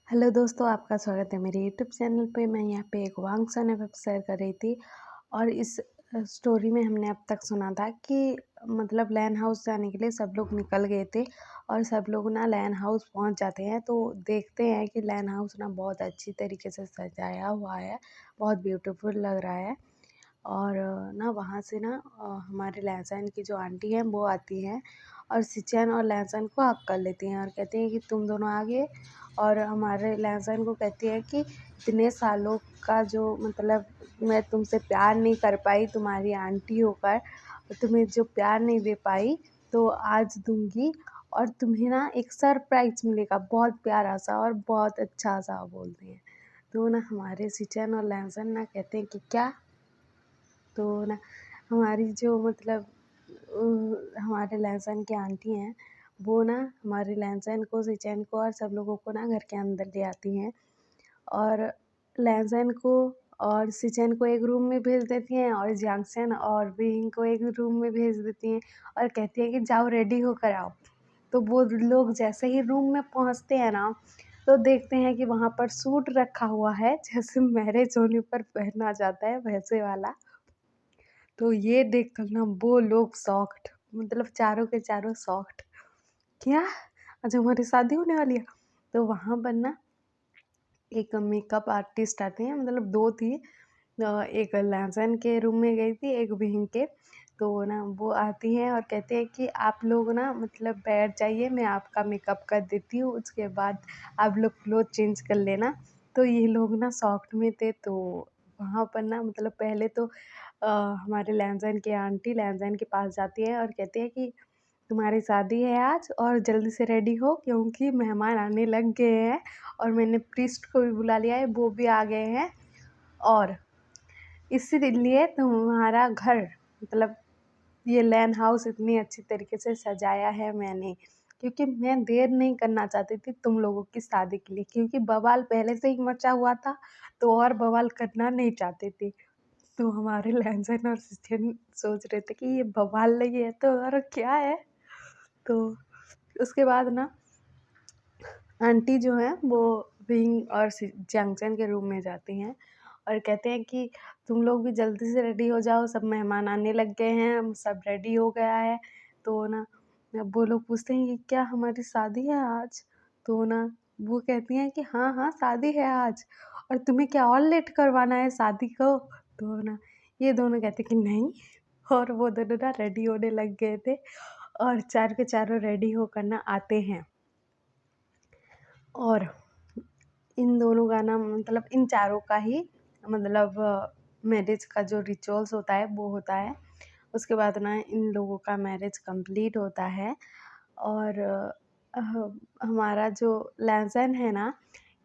Hello दोस्तों, आपका स्वागत है मेरे यूट्यूब चैनल पे। मैं यहाँ पे एक वांग सन एफ शेयर कर रही थी और इस स्टोरी में हमने अब तक सुना था कि मतलब लैन हाउस जाने के लिए सब लोग निकल गए थे और सब लोग ना लैन हाउस पहुँच जाते हैं। तो देखते हैं कि लैन हाउस ना बहुत अच्छी तरीके से सजाया हुआ है, बहुत ब्यूटीफुल लग रहा है। और ना वहाँ से ना हमारे लहसुन की जो आंटी हैं वो आती हैं और सिचन और लहसुन को हक कर लेती हैं और कहती हैं कि तुम दोनों आगे। और हमारे लहसुन को कहती है कि इतने सालों का जो मतलब मैं तुमसे प्यार नहीं कर पाई तुम्हारी आंटी होकर, तुम्हें जो प्यार नहीं दे पाई तो आज दूंगी और तुम्हें ना एक सरप्राइज़ मिलेगा बहुत प्यारा सा और बहुत अच्छा सा बोलते हैं। तो ना हमारे सिचन और लहसुन ना कहते हैं कि क्या। तो ना हमारी जो मतलब हमारे लहसुन की आंटी हैं वो ना हमारे लहसुन को सिचन को और सब लोगों को ना घर के अंदर ले आती हैं और लहसुन को और सिचन को एक रूम में भेज देती हैं और जैक्सन और विंग को एक रूम में भेज देती हैं और कहती हैं कि जाओ रेडी होकर आओ। तो वो लोग जैसे ही रूम में पहुंचते हैं ना तो देखते हैं कि वहाँ पर सूट रखा हुआ है जैसे मैरिज होने पर पहना जाता है वैसे वाला। तो ये देखकर ना वो लोग शॉक्ड, मतलब चारों के चारों शॉक्ड। क्या? आज हमारी शादी होने वाली है? तो वहाँ पर ना एक मेकअप आर्टिस्ट आते हैं, मतलब 2 थी। एक लहसुन के रूम में गई थी, एक विंग के। तो ना वो आती हैं और कहते हैं कि आप लोग ना मतलब बैठ जाइए, मैं आपका मेकअप कर देती हूँ, उसके बाद आप लोग क्लोथ चेंज कर लेना। तो ये लोग ना शॉक्ड में थे। तो वहाँ पर ना मतलब पहले तो हमारे लहसुन की आंटी लहसुन के पास जाती है और कहती है कि तुम्हारी शादी है आज और जल्दी से रेडी हो क्योंकि मेहमान आने लग गए हैं और मैंने प्रीस्ट को भी बुला लिया है, वो भी आ गए हैं। और इसीलिए तुम्हारा घर मतलब ये लैन हाउस इतनी अच्छी तरीके से सजाया है मैंने, क्योंकि मैं देर नहीं करना चाहती थी तुम लोगों की शादी के लिए, क्योंकि बवाल पहले से ही मचा हुआ था तो और बवाल करना नहीं चाहती थी। तो हमारे लहसुन और सिचन सोच रहे थे कि ये बवाल नहीं है तो और क्या है। तो उसके बाद ना आंटी जो है वो विंग और जंक्शन के रूम में जाती हैं और कहते हैं कि तुम लोग भी जल्दी से रेडी हो जाओ, सब मेहमान आने लग गए हैं, हम सब रेडी हो गया है। तो ना वो लोग पूछते हैं कि क्या हमारी शादी है आज? तो ना वो कहती हैं कि हाँ हाँ शादी है आज, और तुम्हें क्या और लेट करवाना है शादी को? तो ना ये दोनों कहते कि नहीं। और वो दोनों ना रेडी होने लग गए थे और चार के चारों रेडी होकर ना आते हैं। और इन दोनों का ना मतलब इन चारों का ही मतलब मैरिज का जो रिचुअल्स होता है वो होता है। उसके बाद ना इन लोगों का मैरिज कंप्लीट होता है। और हमारा जो लहसुन है ना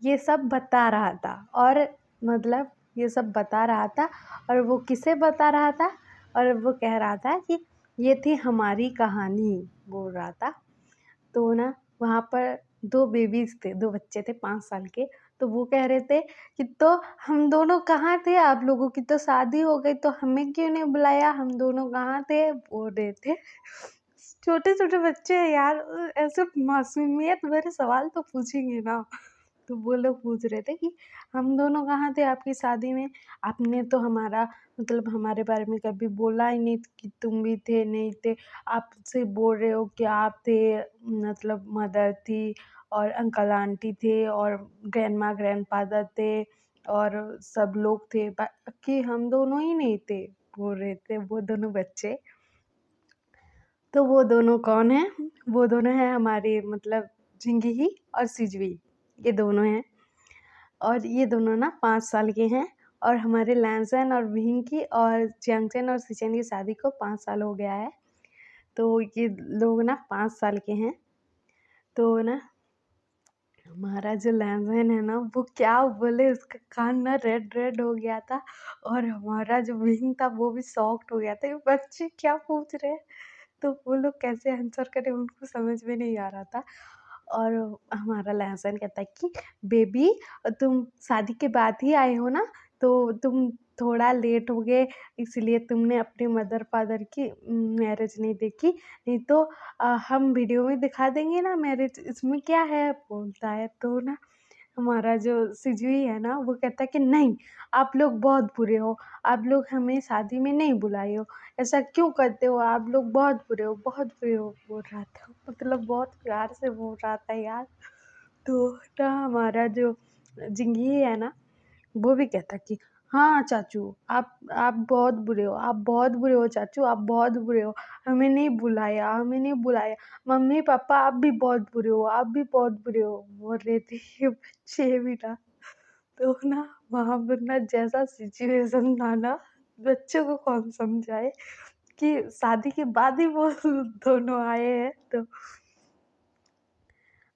ये सब बता रहा था, और मतलब ये सब बता रहा था और वो किसे बता रहा था, और वो कह रहा था कि ये थी हमारी कहानी बोल रहा था। तो ना वहाँ पर 2 बेबीज़ थे, 2 बच्चे थे 5 साल के। तो वो कह रहे थे कि तो हम दोनों कहाँ थे? आप लोगों की तो शादी हो गई तो हमें क्यों नहीं बुलाया? हम दोनों कहाँ थे? बोल रहे थे। छोटे-छोटे बच्चे हैं यार, ऐसे मासूमियत भरे सवाल तो पूछेंगे ना। तो वो लोग पूछ रहे थे कि हम दोनों कहाँ थे आपकी शादी में? आपने तो हमारा मतलब हमारे बारे में कभी बोला ही नहीं कि तुम भी थे, नहीं थे। आप सिर्फ़ बोल रहे हो कि आप थे, मतलब मदर थी और अंकल आंटी थे और ग्रैंडमा ग्रैंडफ़ादर थे और सब लोग थे, बाकी हम दोनों ही नहीं थे, बोल रहे थे वो दोनों बच्चे। तो वो दोनों कौन हैं? वो दोनों हैं हमारे मतलब जिंगही और सिजवी, ये दोनों हैं। और ये दोनों ना 5 साल के हैं और हमारे लैंसन और विंकी और जंक्शन और सिचन की शादी को 5 साल हो गया है। तो ये लोग ना 5 साल के हैं। तो ना हमारा जो लैंसन है ना वो क्या बोले, उसका कान ना रेड रेड हो गया था और हमारा जो विंग था वो भी शॉक्ड हो गया था, ये बच्चे क्या पूछ रहे हैं। तो वो लोग कैसे आंसर करें उनको समझ में नहीं आ रहा था। और हमारा लहसुन कहता है कि बेबी तुम शादी के बाद ही आए हो ना, तो तुम थोड़ा लेट हो गए इसलिए तुमने अपने मदर फादर की मैरिज नहीं देखी, नहीं तो हम वीडियो में दिखा देंगे ना मैरिज, इसमें क्या है बोलता है। तो ना हमारा जो सिजुई है ना, वो कहता है कि नहीं, आप लोग बहुत बुरे हो, आप लोग हमें शादी में नहीं बुलाए हो, ऐसा क्यों करते हो, आप लोग बहुत बुरे हो बोल रहा था। मतलब बहुत प्यार से बोल रहा था यार। तो ना हमारा जो जिंगी है ना, वो भी कहता कि हाँ चाचू, आप बहुत बुरे हो, आप बहुत बुरे हो चाचू, आप बहुत बुरे हो, हमें नहीं बुलाया, मम्मी पापा आप भी बहुत बुरे हो, आप भी बहुत बुरे हो बोल रहे थे ये बच्चे भी ना। तो ना वहाँ पर ना जैसा सिचुएशन था ना, बच्चों को कौन समझाए कि शादी के बाद ही वो दोनों आए हैं। तो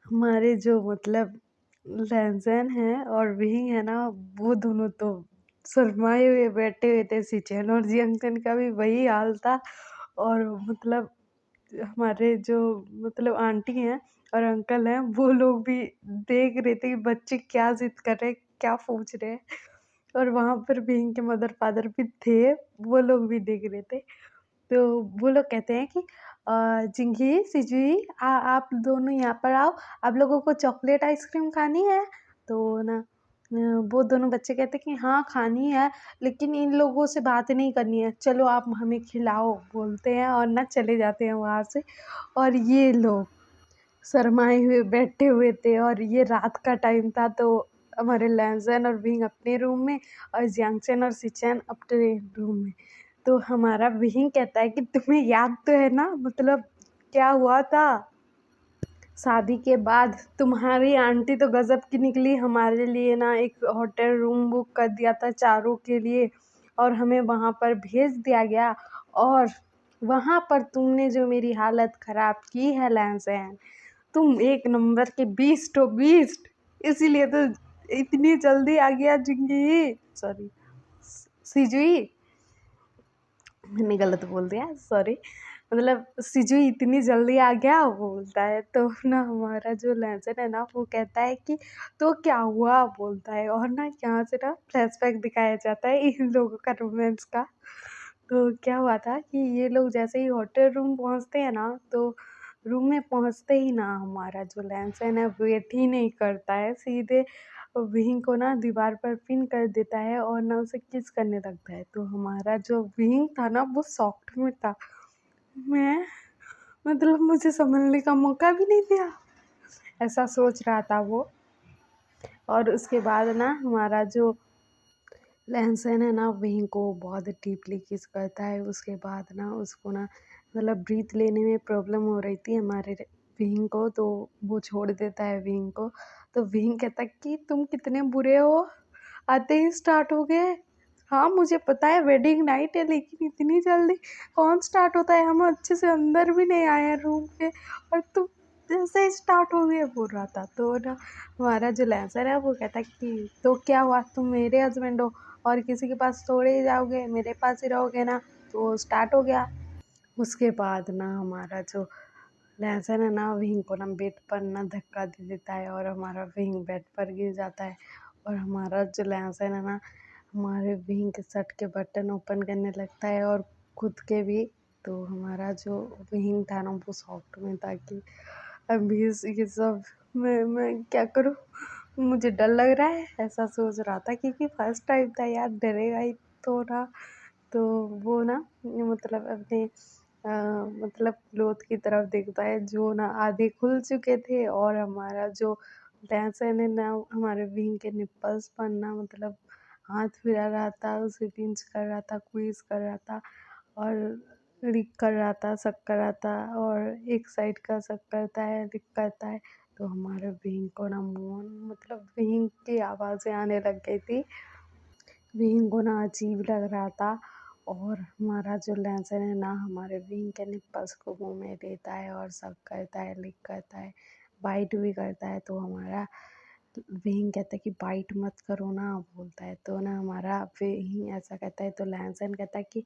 हमारे जो मतलब लहज़न हैं और विंग है ना, वो दोनों तो शर्माए हुए बैठे हुए थे। सिचेन और जियंगचन का भी वही हाल था। और मतलब हमारे जो मतलब आंटी हैं और अंकल हैं, वो लोग भी देख रहे थे कि बच्चे क्या ज़िद कर रहे हैं, क्या पूछ रहे हैं। और वहाँ पर विंग के मदर फादर भी थे, वो लोग भी देख रहे थे। तो वो लोग कहते हैं कि "जिंगी, सिजुई आप दोनों यहाँ पर आओ, आप लोगों को चॉकलेट आइसक्रीम खानी है?" तो ना वो दोनों बच्चे कहते हैं कि हाँ, खानी है, लेकिन इन लोगों से बात नहीं करनी है, चलो आप हमें खिलाओ बोलते हैं और ना चले जाते हैं वहाँ से। और ये लोग शरमाए हुए बैठे हुए थे और ये रात का टाइम था। तो हमारे लैंज़न और विंग अपने रूम में और जियांगचन और सिचेन अपने रूम में। तो हमारा विंग कहता है कि तुम्हें याद तो है ना, मतलब क्या हुआ था शादी के बाद, तुम्हारी आंटी तो गजब की निकली, हमारे लिए ना एक होटल रूम बुक कर दिया था चारों के लिए और हमें वहाँ पर भेज दिया गया। और वहाँ पर तुमने जो मेरी हालत ख़राब की है लैंसैन, तुम एक नंबर के बीस्ट हो, बीस्ट। इसीलिए तो इतनी जल्दी आ गया जिंदगी, सॉरी सिजुई, मैंने गलत बोल दिया, सॉरी। मतलब सिजुई इतनी जल्दी आ गया बोलता है। तो ना हमारा जो लहज़न है ना, वो कहता है कि तो क्या हुआ बोलता है। और ना यहाँ से ना फ्लैशबैक दिखाया जाता है इन लोगों का रोमांस का। तो क्या हुआ था कि ये लोग जैसे ही होटल रूम पहुँचते हैं ना, तो रूम में पहुँचते ही ना हमारा जो लहज़न है वेट ही नहीं करता है, सीधे विंग को ना दीवार पर पिन कर देता है और ना उसे किस करने लगता है। तो हमारा जो विंग था ना, वो शॉक्ड में था। मैं मतलब मुझे संभलने का मौका भी नहीं दिया, ऐसा सोच रहा था वो। और उसके बाद ना हमारा जो लहसुन है ना, विंग को बहुत डीपली किस करता है। उसके बाद ना उसको ना मतलब ब्रीथ लेने में प्रॉब्लम हो रही थी हमारे विंग को, तो वो छोड़ देता है विंग को। तो विंग कहता है कि तुम कितने बुरे हो, आते ही स्टार्ट हो गए। हाँ मुझे पता है वेडिंग नाइट है, लेकिन इतनी जल्दी कौन स्टार्ट होता है, हम अच्छे से अंदर भी नहीं आए हैं रूम के और तुम जैसे ही स्टार्ट हो गए बोल रहा था। तो ना हमारा जो लहसुन है वो कहता है कि तो क्या हुआ, तुम मेरे हस्बैंड हो और किसी के पास थोड़े ही जाओगे, मेरे पास ही रहोगे ना। तो स्टार्ट हो गया। उसके बाद ना हमारा जो लहसुन है ना, विंग को ना बेड पर ना धक्का दे देता है और हमारा विंग बेड पर गिर जाता है। और हमारा जो लहसुन है ना, हमारे विंग के शर्ट के बटन ओपन करने लगता है और खुद के भी। तो हमारा जो विंग था ना, वो सॉफ्ट में था कि अभी ये सब मैं क्या करूँ, मुझे डर लग रहा है, ऐसा सोच रहा था क्योंकि फर्स्ट टाइम था यार, डरेगा ही तो ना। तो वो ना मतलब अपने मतलब क्लोथ की तरफ देखता है जो ना आधे खुल चुके थे और हमारा जो लहसुन है ना, हमारे विंग के निप्पल्स पर ना मतलब हाथ फिरा रहा था, उसे पिंच कर रहा था, क्वीज कर रहा था और लिक कर रहा था, शक कर रहा था। और एक साइड का शक करता है, लिक करता है। तो हमारे विंग को ना मोन मतलब विंग की आवाज़ें आने लग गई थी, विंग को ना अजीब लग रहा था। और हमारा जो लहसुन है ना, हमारे विंग के निप्पल्स को मुंह में लेता है और शक करता है, लिक करता है, बाइट भी करता है। तो हमारा विंग कहता है कि बाइट मत करो ना बोलता है। तो ना हमारा विंग ऐसा कहता है। तो लहसुन कहता है कि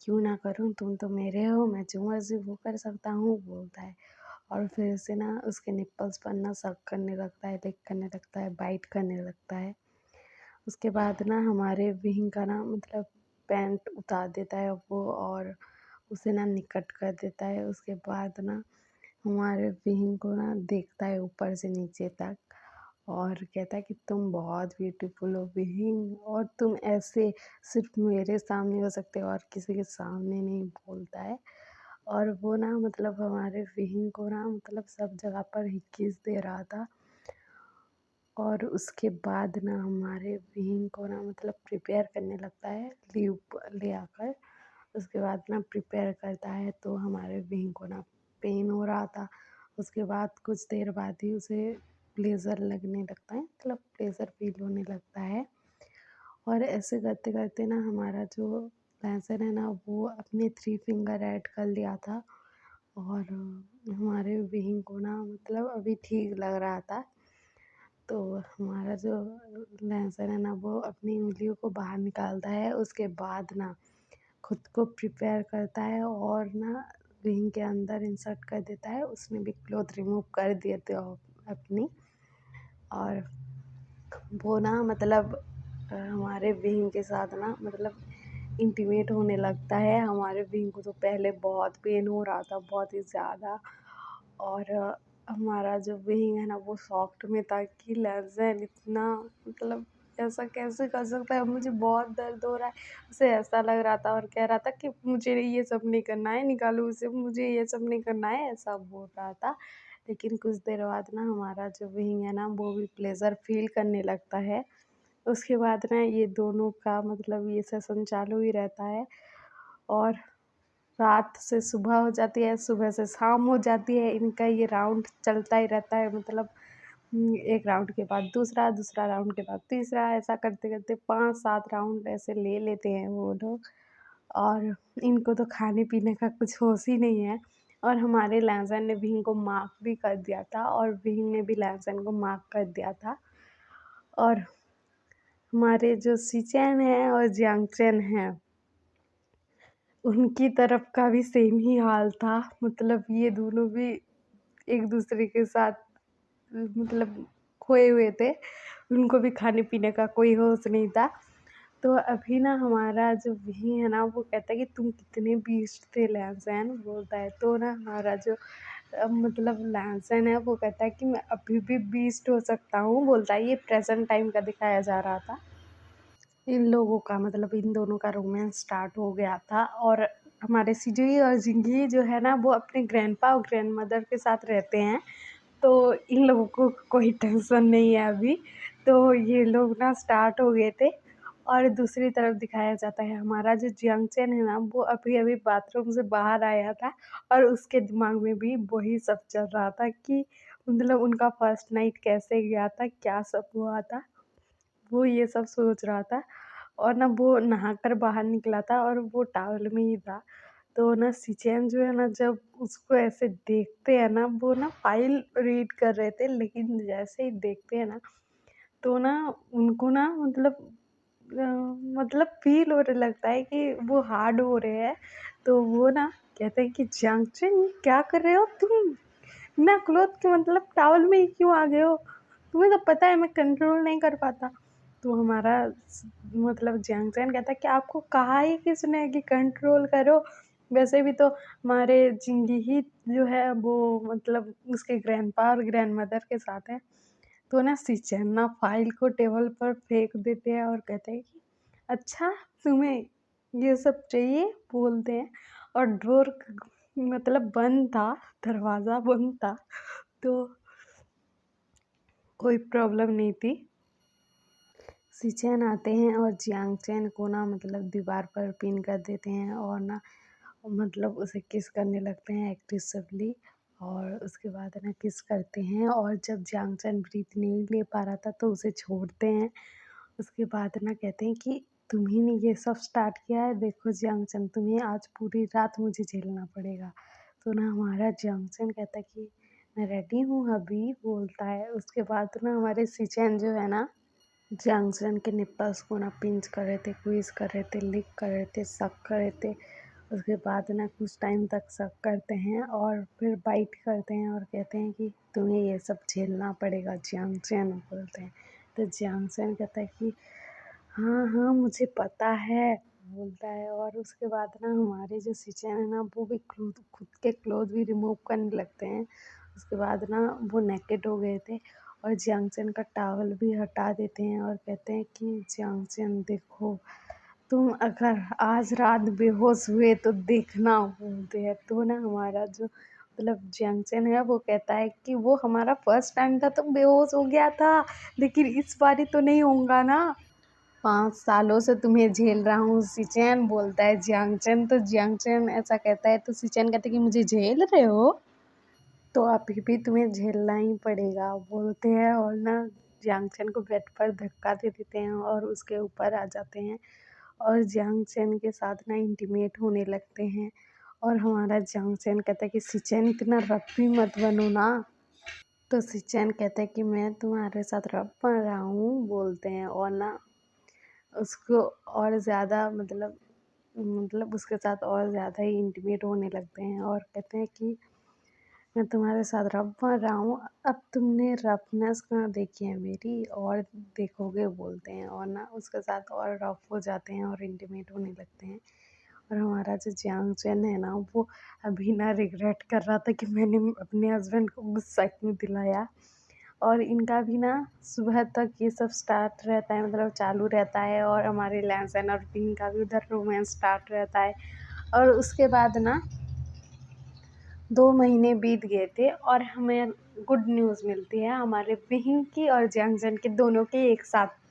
क्यों ना करूँ, तुम तो मेरे हो, मैं जो मर्जी वो कर सकता हूँ बोलता है। और फिर से ना उसके निप्पल्स पर ना सक करने लगता है, लिक करने लगता है, बाइट करने लगता है। उसके बाद ना हमारे विंग का ना मतलब पैंट उतार देता है वो और उसे ना निकट कर देता है। उसके बाद ना हमारे विंग को ना देखता है ऊपर से नीचे तक और कहता है कि तुम बहुत ब्यूटीफुल हो बीइंग, और तुम ऐसे सिर्फ मेरे सामने हो सकते हो और किसी के सामने नहीं, बोलता है। और वो ना मतलब हमारे बीइंग को ना मतलब सब जगह पर ही किस दे रहा था। और उसके बाद ना हमारे बीइंग को ना मतलब प्रिपेयर करने लगता है लीव ले आकर। उसके बाद ना प्रिपेयर करता है तो हमारे बीइंग को ना पेन हो रहा था। उसके बाद कुछ देर बाद ही उसे प्लेज़र लगने लगता है, मतलब प्लेज़र फ़ील होने लगता है। और ऐसे करते करते ना हमारा जो लहसुन है ना वो अपने 3 फिंगर ऐड कर लिया था। और हमारे बीइंग को ना मतलब अभी ठीक लग रहा था। तो हमारा जो लहसुन है ना वो अपनी उंगलियों को बाहर निकालता है। उसके बाद ना खुद को प्रिपेयर करता है और ना रिंग के अंदर इंसर्ट कर देता है। उसने भी क्लॉथ रिमूव कर दिए थे अपनी। और वो ना मतलब हमारे विंग के साथ ना मतलब इंटीमेट होने लगता है। हमारे विंग को तो पहले बहुत पेन हो रहा था, बहुत ही ज़्यादा। और हमारा जो विंग है ना वो सॉफ्ट में था कि लहज़न इतना मतलब ऐसा कैसे कर सकता है, मुझे बहुत दर्द हो रहा है। उसे ऐसा लग रहा था और कह रहा था कि मुझे ये सब नहीं करना है, निकालो उसे, मुझे ये सब नहीं करना है, ऐसा बोल रहा था। लेकिन कुछ देर बाद ना हमारा जो विंग है ना वो भी प्लेज़र फ़ील करने लगता है। उसके बाद ना ये दोनों का मतलब ये सेशन चालू ही रहता है। और रात से सुबह हो जाती है, सुबह से शाम हो जाती है, इनका ये राउंड चलता ही रहता है। मतलब एक राउंड के बाद दूसरा, दूसरा राउंड के बाद तीसरा, ऐसा करते-करते 5-7 राउंड ऐसे ले लेते हैं वो लोग। और इनको तो खाने-पीने का कुछ होश ही नहीं है। और हमारे लहसुन ने भी इनको माफ़ भी कर दिया था और विंग ने भी लहसुन को माफ़ कर दिया था। और हमारे जो सिचेन हैं और जियांगचेन हैं, उनकी तरफ का भी सेम ही हाल था। मतलब ये दोनों भी एक दूसरे के साथ मतलब खोए हुए थे। उनको भी खाने-पीने का कोई होश नहीं था। तो अभी ना हमारा जो विही है ना वो कहता है कि तुम कितने बीस्ट थे लहसुन, बोलता है। तो ना हमारा जो मतलब लहसुन है वो कहता है कि मैं अभी भी बीस्ट हो सकता हूँ, बोलता है। ये प्रेज़ेंट टाइम का दिखाया जा रहा था। इन लोगों का मतलब इन दोनों का रोमांस स्टार्ट हो गया था। और हमारे सिजुई और जिंगी जो है ना वो अपने ग्रैंडपा और ग्रैंडमदर के साथ रहते हैं। तो इन लोगों को कोई टेंशन नहीं है अभी। तो ये लोग ना स्टार्ट हो गए थे। और दूसरी तरफ दिखाया जाता है हमारा जो जियांगचैन है ना वो अभी-अभी बाथरूम से बाहर आया था। और उसके दिमाग में भी वही सब चल रहा था कि मतलब उनका फर्स्ट नाइट कैसे गया था, क्या सब हुआ था। वो ये सब सोच रहा था। और ना वो नहाकर बाहर निकला था और वो टॉवल में ही था। तो ना सिचेन जो है ना जब उसको ऐसे देखते हैं ना वो ना फ़ाइल रीड कर रहे थे, लेकिन जैसे ही देखते हैं ना तो ना उनको ना मतलब फ़ील होने लगता है कि वो हार्ड हो रहे हैं। तो वो ना कहते हैं कि जंक्शन ये क्या कर रहे हो तुम? बिना क्लॉथ के मतलब टॉवल में ही क्यों आ गए हो? तुम्हें तो पता है मैं कंट्रोल नहीं कर पाता। तो हमारा मतलब जैंगचैन कहता है कि आपको कहा ही किसने कि कंट्रोल करो? वैसे भी तो हमारे जिंगी ही जो है वो मतलब उसके ग्रैंडपा और ग्रैंडमदर के साथ है। तो ना सिचेन ना फाइल को टेबल पर फेंक देते हैं और कहते हैं कि अच्छा तुम्हें ये सब चाहिए, बोलते हैं। और डोर मतलब बंद था, दरवाज़ा बंद था। तो कोई प्रॉब्लम नहीं थी। सिचेन आते हैं और जियांगचैन को ना मतलब दीवार पर पिन कर देते हैं और ना मतलब उसे किस करने लगते हैं एक्टिवली। और उसके बाद ना किस करते हैं और जब जियांगचैन ब्रीथ नहीं ले पा रहा था तो उसे छोड़ते हैं। उसके बाद ना कहते हैं कि तुम्ही ने ये सब स्टार्ट किया है, देखो जियांगचैन तुम्हें आज पूरी रात मुझे झेलना पड़ेगा। तो ना हमारा जियांगचैन कहता है कि मैं रेडी हूँ अभी, बोलता है। उसके बाद ना हमारे सिचेन जो है ना जंक्शन के निप्पल्स को ना पिंच कर रहे थे, क्वीज कर रहे थे, लिक कर रहे थे, सक कर रहे थे। उसके बाद ना कुछ टाइम तक सक करते हैं और फिर बाइट करते हैं और कहते हैं कि तुम्हें ये सब झेलना पड़ेगा, जियांगचैन बोलते हैं। तो जियांगचैन कहता है कि हाँ हाँ मुझे पता है, बोलता है। और उसके बाद ना हमारे जो सिचेन है ना वो भी खुद खुद के क्लोथ भी रिमूव करने लगते हैं। उसके बाद ना वो नेकेड हो गए थे और जियांगचन का टॉवल भी हटा देते हैं और कहते हैं कि जियांगचन देखो, तुम अगर आज रात बेहोश हुए तो देखना, बोलते हैं। तो ना हमारा जो मतलब जियांगचन है वो कहता है कि वो हमारा फर्स्ट टाइम था तो बेहोश हो गया था, लेकिन इस बारी तो नहीं होगा ना। 5 सालों से तुम्हें झेल रहा हूँ, सिचेन, बोलता है जियांगचन। तो जियांगचन ऐसा कहता है तो सिचेन कहते हैं कि मुझे झेल रहे हो, तो अभी भी तुम्हें झेलना ही पड़ेगा, बोलते हैं। और ना जियांगचन को बेड पर धक्का दे देते हैं और उसके ऊपर आ जाते हैं और जियांगचन के साथ ना इंटीमेट होने लगते हैं। और हमारा जियांगचन कहता है कि सिचेन इतना रफ भी मत बनो ना। तो सिचेन कहता है कि मैं तुम्हारे साथ रफ बन रहा हूँ, बोलते हैं। और ना उसको और ज़्यादा मतलब उसके साथ और ज़्यादा ही इंटीमेट होने लगते हैं और कहते हैं कि मैं तुम्हारे साथ रफ बन रहा हूँ, अब तुमने रफनेस कहाँ देखी है मेरी, और देखोगे, बोलते हैं। और ना उसके साथ और रफ हो जाते हैं और इंटीमेट होने लगते हैं। और हमारा जो जियांगचन है ना वो अभी ना रिग्रेट कर रहा था कि मैंने अपने हस्बैंड को गुस्सा क्यों दिलाया। और इनका भी ना सुबह तक ये सब स्टार्ट रहता है, मतलब चालू रहता है। और हमारे लैंसन और पिंग का भी उधर रोमांस स्टार्ट रहता है। और उसके बाद ना 2 महीने बीत गए थे और हमें गुड न्यूज़ मिलती है हमारे बिहिंग की और जियांगचन के दोनों के एक साथ।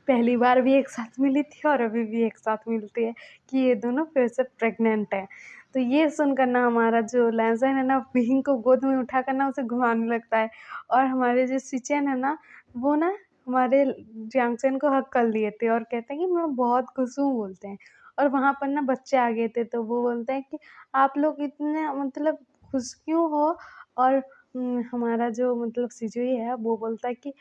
पहली बार भी एक साथ मिली थी और अभी भी एक साथ मिलती है कि ये दोनों फिर से प्रेग्नेंट हैं। तो ये सुनकर ना हमारा जो लैंसन है ना बिहिंग को गोद में उठाकर ना उसे घुमाने लगता है। और हमारे जो सिचेन है ना वो ना हमारे जियांगचन को हग कर लिए थे और कहते हैं कि मैं बहुत खुश हूँ, बोलते हैं। और वहाँ पर ना बच्चे आ गए थे तो वो बोलते हैं कि आप लोग इतने मतलब खुश क्यों हो। और हमारा जो मतलब सिजुई है वो बोलता है कि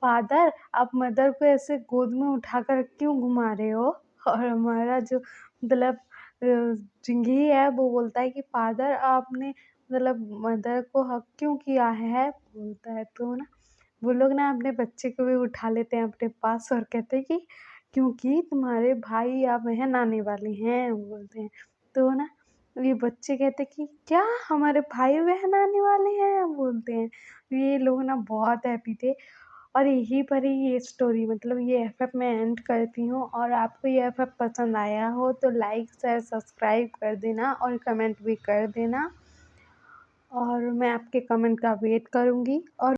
फादर, आप मदर को ऐसे गोद में उठाकर क्यों घुमा रहे हो। और हमारा जो मतलब जिंगी है वो बोलता है कि फादर, आपने मतलब मदर को हक क्यों किया है, बोलता है। तो ना वो लोग ना अपने बच्चे को भी उठा लेते हैं अपने पास और कहते हैं कि क्योंकि तुम्हारे भाई या बहन आने वाले हैं, बोलते हैं। तो ना ये बच्चे कहते हैं कि क्या हमारे भाई बहन आने वाले हैं, बोलते हैं। ये लोग ना बहुत हैप्पी थे। और यहीं पर ही ये स्टोरी मतलब ये एफएफ मैं एंड करती हूँ। और आपको ये एफएफ पसंद आया हो तो लाइक शेयर सब्सक्राइब कर देना और कमेंट भी कर देना, और मैं आपके कमेंट का वेट करूँगी। और